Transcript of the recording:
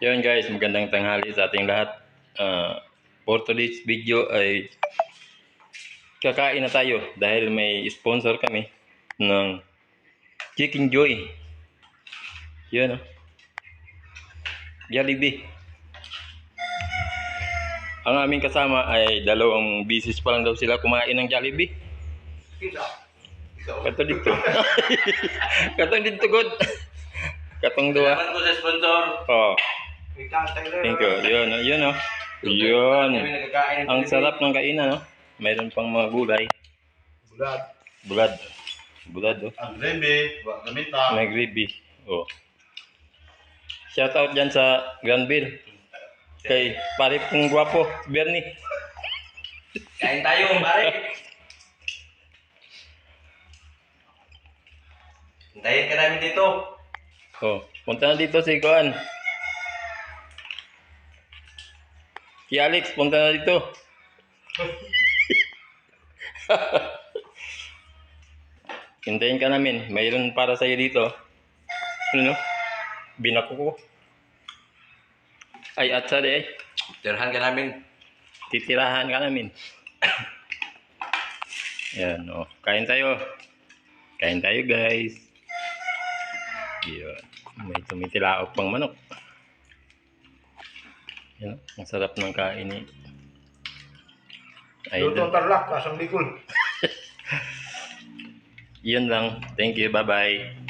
Yun guys, magandang tanghali sa ating lahat. For today's video ay kakain na tayo dahil may sponsor kami ng Chicken Joy. Yun Jollibee. Ang aming kasama ay dalawang bisis pa lang daw sila kumain ng Jollibee. Katong dito. Katong dito god. Katong dua. Salamat po sa sponsor. Oh. Thank you. Yun. Yun. Ang sarap ng kainan, no? Mayroon pang mga gulay. Bulad. Ang gravy, gamita. May gravy. Oh. Shout out dyan sa Granville. Kay pare kong gwapo, Bernie. Kain tayo, pare. Hintayin ka namin dito. Oh, punta na dito si Kuan. Si Alex, punta na dito. Hintayin ka namin. Mayroon para sa'yo dito. Ano? Binako ko. Ay, at sari eh. Tirahan ka namin. Titirahan ka namin. Yan, oh. Kain tayo. Kain tayo, guys. Yan. May tumitilaok pang manok. Yan, ang sarap ng kain eh. Luto Tarlac, Kasang Bicol. Yun lang. Thank you. Bye-bye.